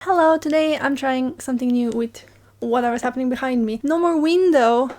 Hello, today I'm trying something new with whatever's happening behind me. No more window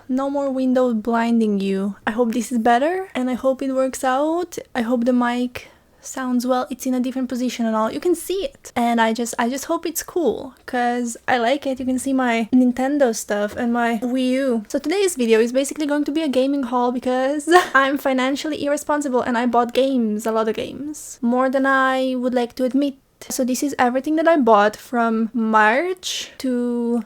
blinding you. I hope this is better and I hope it works out. I hope the mic sounds well. It's in a different position and all. You can see it. And I just hope it's cool because I like it. You can see my Nintendo stuff and my Wii U. So today's video is basically going to be a gaming haul because I'm financially irresponsible and I bought games, a lot of games. More than I would like to admit. So this is everything that I bought from March to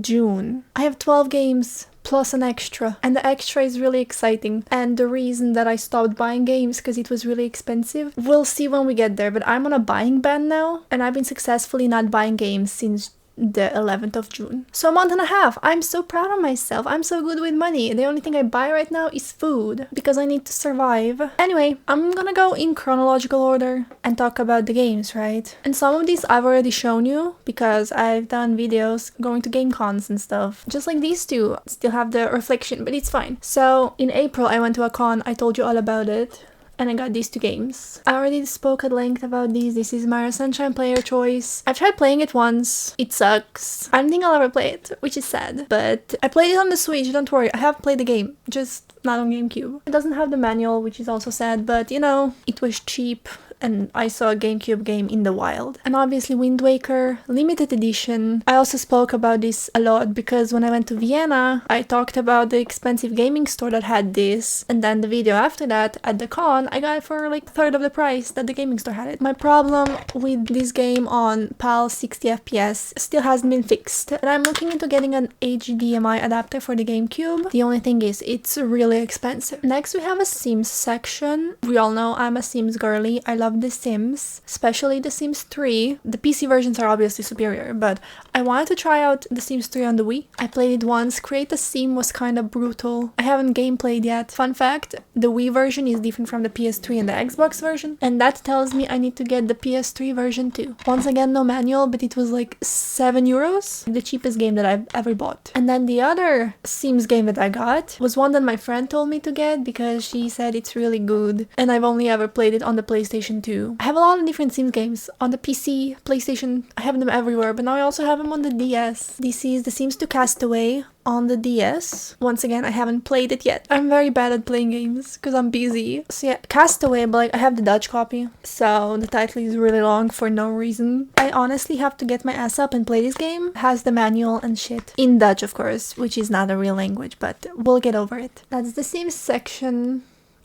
June. I have 12 games plus an extra, and the extra is really exciting. And the reason that I stopped buying games because it was really expensive, we'll see when we get there, but I'm on a buying ban now and I've been successfully not buying games since the 11th of June. So a month and a half. I'm so proud of myself. I'm so good with money. The only thing I buy right now is food because I need to survive. Anyway, I'm gonna go in chronological order and talk about the games, right? And some of these I've already shown you because I've done videos going to game cons and stuff. Just like these two still have the reflection, but it's fine. So in April I went to a con. I told you all about it. And I got these two games. I already spoke at length about these. This is Mario Sunshine Player Choice. I've tried playing it once. It sucks. I don't think I'll ever play it, which is sad. But I played it on the Switch, don't worry. I have played the game, just not on GameCube. It doesn't have the manual, which is also sad, but you know, it was cheap. And I saw a GameCube game in the wild. And obviously Wind Waker, limited edition. I also spoke about this a lot because when I went to Vienna, I talked about the expensive gaming store that had this. And then the video after that, at the con, I got it for like a third of the price that the gaming store had it. My problem with this game on PAL 60 FPS still hasn't been fixed. And I'm looking into getting an HDMI adapter for the GameCube. The only thing is, it's really expensive. Next we have a Sims section. We all know I'm a Sims girly. I love The Sims, especially The Sims 3. The PC versions are obviously superior, but I wanted to try out The Sims 3 on the Wii. I played it once. Create a sim was kind of brutal. I haven't gameplayed yet. Fun fact, the Wii version is different from the PS3 and the Xbox version, and that tells me I need to get the PS3 version too. Once again, no manual, but it was like €7, the cheapest game that I've ever bought. And then the other Sims game that I got was one that my friend told me to get because she said it's really good, and I've only ever played it on the PlayStation 2. I have a lot of different Sims games on the PC, PlayStation. I have them everywhere, but now I also have them on the DS. This is The Sims 2 Castaway on the DS. Once again, I haven't played it yet. I'm very bad at playing games because I'm busy. So yeah, Castaway, but like I have the Dutch copy, so the title is really long for no reason. I honestly have to get my ass up and play this game. It has the manual and shit. In Dutch, of course, which is not a real language, but we'll get over it. That's the Sims section.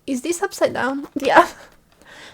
Is this upside down? Yeah.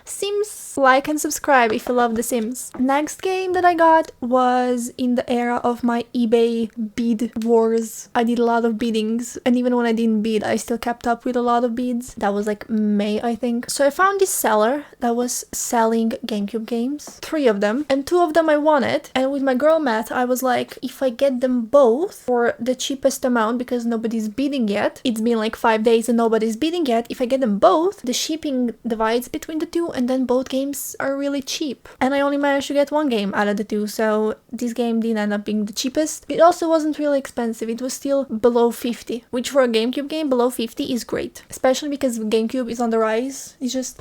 Sims, like and subscribe if you love The Sims. Next game that I got was in the era of my eBay bid wars. I did a lot of biddings, and even when I didn't bid, I still kept up with a lot of bids. That was like May, I think. So I found this seller that was selling GameCube games, 3 of them, and 2 of them I wanted. And with my girl math, I was like, if I get them both for the cheapest amount because nobody's bidding yet, it's been like 5 days and nobody's bidding yet, if I get them both, the shipping divides between the 2 and then both games are really cheap. And I only managed to get 1 game out of the 2, so this game didn't end up being the cheapest. It also wasn't really expensive. It was still below 50, which for a GameCube game below 50 is great, especially because GameCube is on the rise. It's just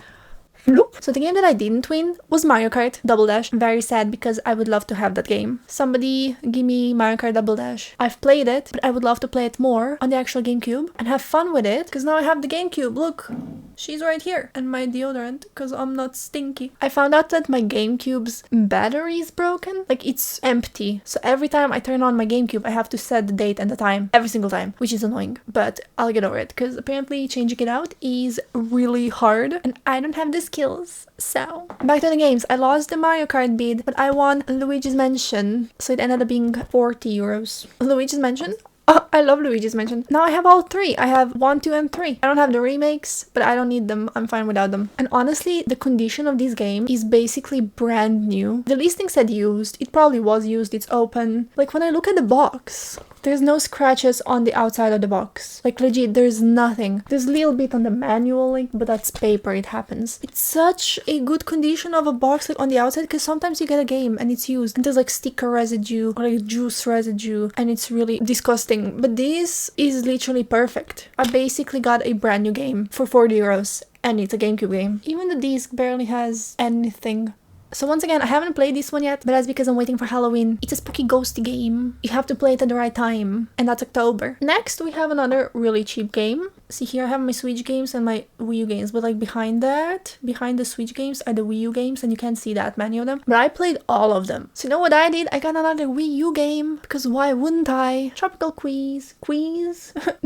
so the game that I didn't win was Mario Kart Double Dash. Very sad because I would love to have that game. Somebody give me Mario Kart Double Dash. I've played it, but I would love to play it more on the actual GameCube and have fun with it because now I have the GameCube. Look, she's right here. And my deodorant because I'm not stinky. I found out that my GameCube's battery is broken. Like it's empty. So every time I turn on my GameCube, I have to set the date and the time every single time, which is annoying. But I'll get over it because apparently changing it out is really hard and I don't have the skills. So back to the games. I lost the Mario Kart bid, but I won Luigi's Mansion, so it ended up being €40. Luigi's Mansion? Oh, I love Luigi's Mansion. Now I have all 3. I have 1, 2, and 3. I don't have the remakes, but I don't need them. I'm fine without them. And honestly, the condition of this game is basically brand new. The listing said used. It probably was used. It's open. Like when I look at the box, there's no scratches on the outside of the box. Like legit, there's nothing. There's a little bit on the manual, like, but that's paper, it happens. It's such a good condition of a box like on the outside because sometimes you get a game and it's used and there's like sticker residue or like juice residue and it's really disgusting. But this is literally perfect. I basically got a brand new game for €40 and it's a GameCube game. Even the disc barely has anything So once again, I haven't played this one yet, but that's because I'm waiting for Halloween. It's a spooky ghosty game. You have to play it at the right time, and that's October. Next, we have another really cheap game. See here, I have my Switch games and my Wii U games, but like behind the Switch games are the Wii U games, and you can't see that many of them. But I played all of them. So you know what I did? I got another Wii U game, because why wouldn't I? Tropical Quiz.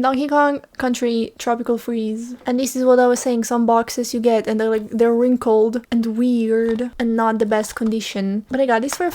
Donkey Kong Country Tropical Freeze. And this is what I was saying, some boxes you get and they're wrinkled and weird and not the best condition. But I got this for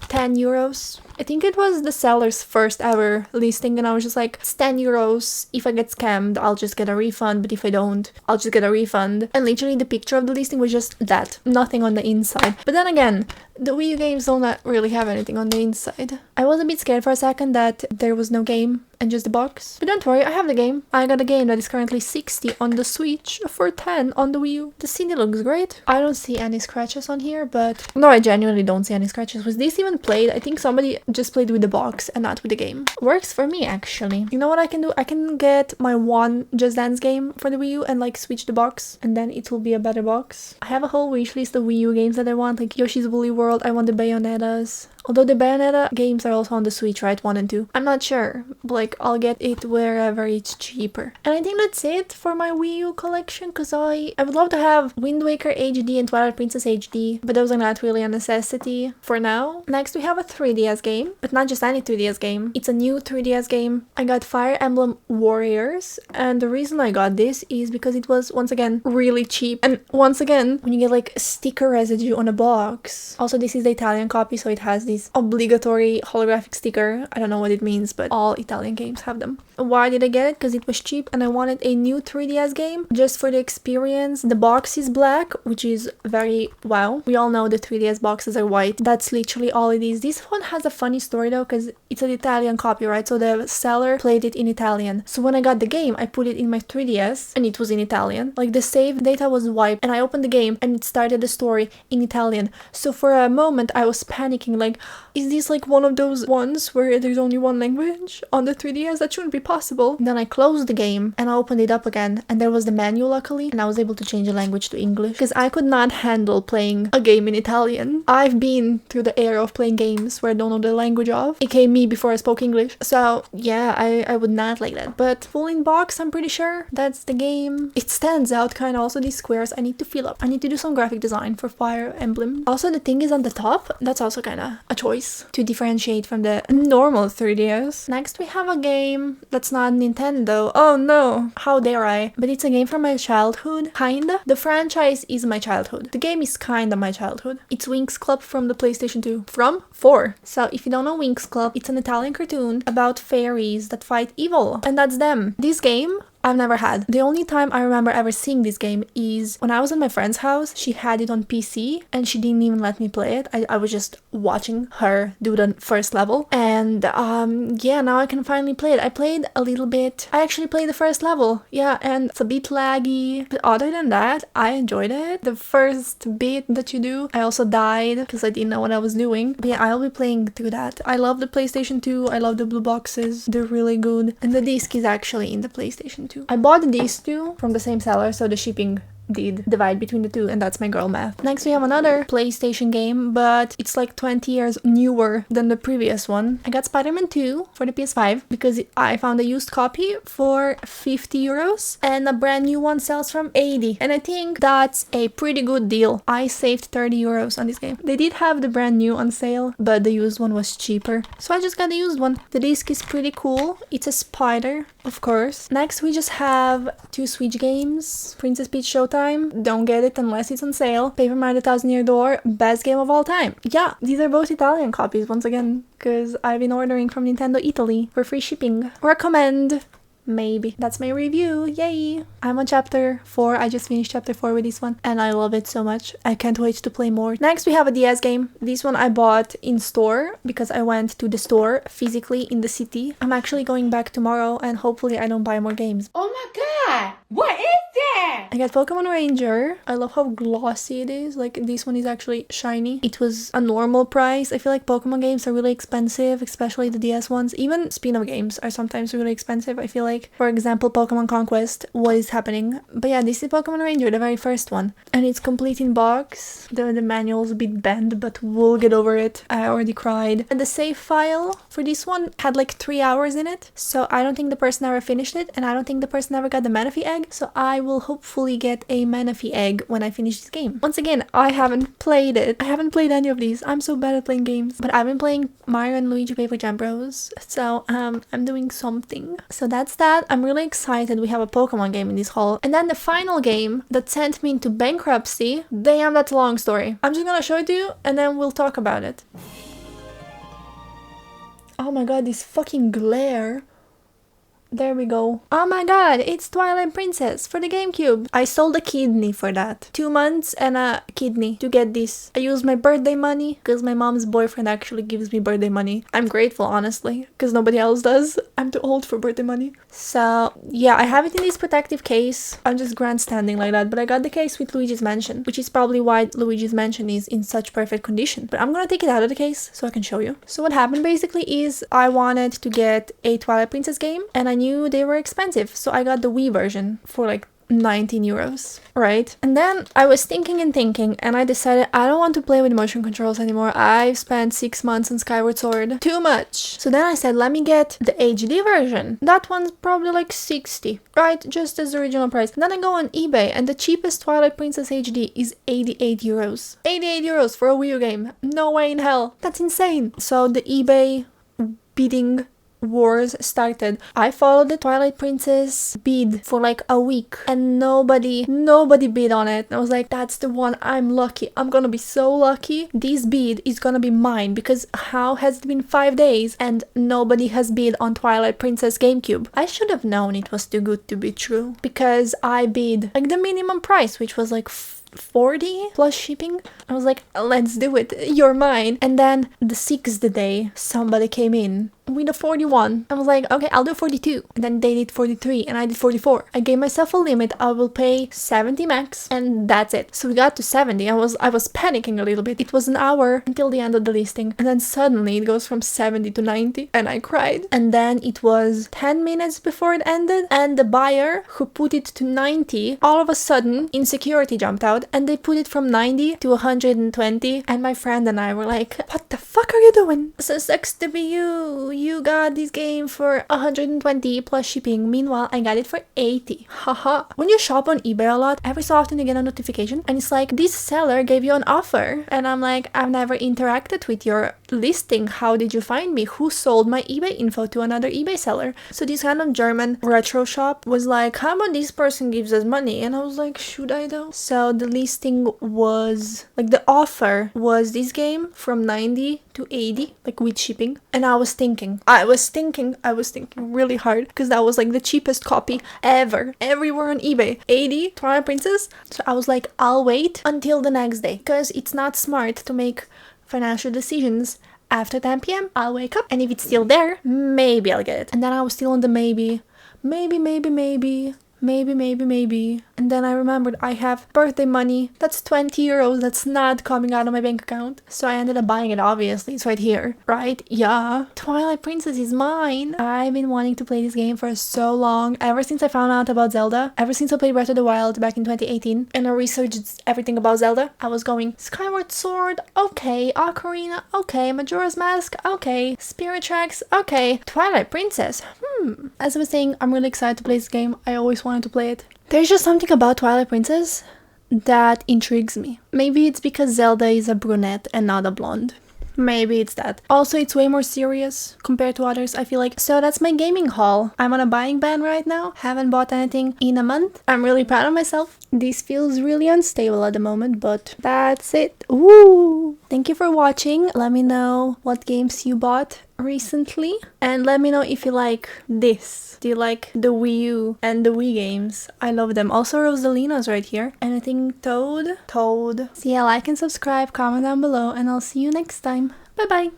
10 euros. I think it was the seller's first ever listing, and I was just like, it's 10 euros. If I get scammed, I'll just get a refund, but if I don't, I'll just get a refund. And literally the picture of the listing was just that, nothing on the inside. But then again, the Wii U games don't really have anything on the inside. I was a bit scared for a second that there was no game and just the box. But don't worry, I have the game. I got a game that is currently 60 on the Switch for 10 on the Wii U. The CD looks great. I don't see any scratches on here, but no, I genuinely don't see any scratches. Was this even played? I think somebody just played with the box and not with the game. Works for me, actually. You know what I can do? I can get my one Just Dance game for the Wii U and like switch the box, and then it will be a better box. I have a whole wish list of Wii U games that I want, like Yoshi's Woolly World. I want the Bayonettas. Although the Bayonetta games are also on the Switch, right? 1 and 2. I'm not sure. But like, I'll get it wherever it's cheaper. And I think that's it for my Wii U collection, because I would love to have Wind Waker HD and Twilight Princess HD, but those are not really a necessity for now. Next, we have a 3DS game, but not just any 3DS game. It's a new 3DS game. I got Fire Emblem Warriors, and the reason I got this is because it was, once again, really cheap. And once again, when you get like sticker residue on a box. Also, this is the Italian copy, so it has this obligatory holographic sticker. I don't know what it means, but all Italian games have them. Why did I get it? Because it was cheap and I wanted a new 3DS game just for the experience. The box is black, which is very wow. We all know the 3DS boxes are white. That's literally all it is. This one has a funny story though, because it's an Italian copy, right? So the seller played it in Italian. So when I got the game, I put it in my 3DS and it was in Italian. Like the save data was wiped, and I opened the game and it started the story in Italian. So for a moment I was panicking, like, is this like one of those ones where there's only one language on the 3DS? That shouldn't be possible. Then I closed the game and I opened it up again, and there was the menu luckily, and I was able to change the language to English, because I could not handle playing a game in Italian. I've been through the era of playing games where I don't know the language of. It came me before I spoke English. So yeah, I would not like that. But full in box, I'm pretty sure that's the game. It stands out kind of. Also these squares I need to fill up. I need to do some graphic design for Fire Emblem. Also the thing is on the top, that's also kind of a choice to differentiate from the normal 3DS. Next we have a game that's not Nintendo. Oh no, how dare I? But it's a game from my childhood, kinda. The franchise is my childhood. The game is kinda my childhood. It's Winx Club from the PlayStation 2. From 4. So if you don't know Winx Club, it's an Italian cartoon about fairies that fight evil. And that's them. This game I've never had. The only time I remember ever seeing this game is when I was at my friend's house. She had it on PC and she didn't even let me play it. I was just watching her do the first level. And yeah, now I can finally play it. I played a little bit. I actually played the first level. Yeah, and it's a bit laggy. But other than that, I enjoyed it. The first bit that you do, I also died because I didn't know what I was doing. But yeah, I'll be playing through that. I love the PlayStation 2. I love the blue boxes. They're really good. And the disc is actually in the PlayStation 2. I bought these two from the same seller, so the shipping did divide between the two, and that's my girl math. Next we have another PlayStation game, but it's like 20 years newer than the previous one. I got Spider-Man 2 for the PS5 because I found a used copy for 50 euros and a brand new one sells from 80, and I think that's a pretty good deal. I saved 30 euros on this game. They did have the brand new on sale, but the used one was cheaper, so I just got the used one. The disc is pretty cool. It's a spider, of course. Next we just have two Switch games. Princess Peach Showtime. Don't get it unless it's on sale. Paper Mario: The 1,000-Year Door, best game of all time. Yeah, these are both Italian copies once again, because I've been ordering from Nintendo Italy for free shipping. Recommend. Maybe. That's my review. Yay! I'm on chapter 4. I just finished chapter 4 with this one and I love it so much. I can't wait to play more. Next we have a DS game. This one I bought in store because I went to the store physically in the city. I'm actually going back tomorrow and hopefully I don't buy more games. Oh my god! What is that? I got Pokemon Ranger. I love how glossy it is. Like this one is actually shiny. It was a normal price. I feel like Pokemon games are really expensive, especially the DS ones. Even spin-off games are sometimes really expensive, I feel like. like, for example, Pokemon Conquest, what is happening. But yeah, this is Pokemon Ranger, the very first one. And it's complete in box. The manual's a bit bent, but we'll get over it. I already cried. And the save file for this one had like 3 hours in it. So I don't think the person ever finished it, and I don't think the person ever got the Manaphy egg. So I will hopefully get a Manaphy egg when I finish this game. Once again, I haven't played it. I haven't played any of these. I'm so bad at playing games. But I've been playing Mario and Luigi Paper Jam Bros. So I'm doing something. So that's that. I'm really excited we have a Pokemon game in this haul. And then the final game that sent me into bankruptcy. Damn, that's a long story. I'm just gonna show it to you and then we'll talk about it. Oh my god, this fucking glare. There we go. Oh my god, it's Twilight Princess for the GameCube. I sold a kidney for that. 2 months and a kidney to get this. I used my birthday money because my mom's boyfriend actually gives me birthday money. I'm grateful, honestly, because nobody else does. I'm too old for birthday money. So yeah, I have it in this protective case. I'm just grandstanding like that, but I got the case with Luigi's Mansion, which is probably why Luigi's Mansion is in such perfect condition. But I'm gonna take it out of the case so I can show you. So what happened basically is I wanted to get a Twilight Princess game and I knew they were expensive, so I got the Wii version for like 19 euros, right? And then I was thinking and I decided I don't want to play with motion controls anymore. I've spent 6 months on Skyward Sword. Too much. So then I said, let me get the HD version. That one's probably like 60, right? Just as the original price. And then I go on eBay and the cheapest Twilight Princess HD is 88 euros. 88 euros for a Wii U game. No way in hell. That's insane. So the eBay bidding wars started. I followed the Twilight Princess bid for like a week and nobody bid on it. I was like, that's the one. I'm lucky. I'm gonna be so lucky. This bid is gonna be mine because how has it been 5 days and nobody has bid on Twilight Princess GameCube? I should have known it was too good to be true because I bid like the minimum price, which was like 40 plus shipping. I was like, let's do it. You're mine. And then the 6th day, somebody came in with a 41. I was like, okay, I'll do 42. And then they did 43 and I did 44. I gave myself a limit. I will pay 70 max and that's it. So we got to 70. I was panicking a little bit. It was an hour until the end of the listing. And then suddenly it goes from 70 to 90 and I cried. And then it was 10 minutes before it ended and the buyer who put it to 90, all of a sudden insecurity jumped out and they put it from 90 to 120. And my friend and I were like, what the fuck are you doing? So sucks to be you. You got this game for 120 plus shipping. Meanwhile, I got it for 80. Haha. When you shop on eBay a lot, every so often you get a notification and it's like, this seller gave you an offer. And I'm like, I've never interacted with your listing. How did you find me? Who sold my eBay info to another eBay seller? So this kind of German retro shop was like, how about this person gives us money? And I was like, should I though? So the listing was like, the offer was this game from 90 to 80, like with shipping. And I was thinking really hard because that was like the cheapest copy ever, everywhere on eBay. 80 Twilight Princess. So I was like, I'll wait until the next day because it's not smart to make financial decisions after 10 p.m. I'll wake up and if it's still there, maybe I'll get it. And then I was still on the maybe. And then I remembered I have birthday money. That's 20 euros. That's not coming out of my bank account. So I ended up buying it, obviously. It's right here, right? Yeah. Twilight Princess is mine. I've been wanting to play this game for so long. Ever since I found out about Zelda. Ever since I played Breath of the Wild back in 2018. And I researched everything about Zelda. I was going, Skyward Sword, okay. Ocarina, okay. Majora's Mask, okay. Spirit Tracks, okay. Twilight Princess, As I was saying, I'm really excited to play this game. I always wanted to play it. There's just something about Twilight Princess that intrigues me. Maybe it's because Zelda is a brunette and not a blonde. Maybe it's that. Also, it's way more serious compared to others, I feel like. So that's my gaming haul. I'm on a buying ban right now. Haven't bought anything in a month. I'm really proud of myself. This feels really unstable at the moment, but that's it. Woo! Thank you for watching. Let me know what games you bought recently. And let me know if you like this. Do you like the Wii U and the Wii games? I love them. Also, Rosalina's right here. And I think Toad. So yeah, like and subscribe, comment down below, and I'll see you next time. Bye bye!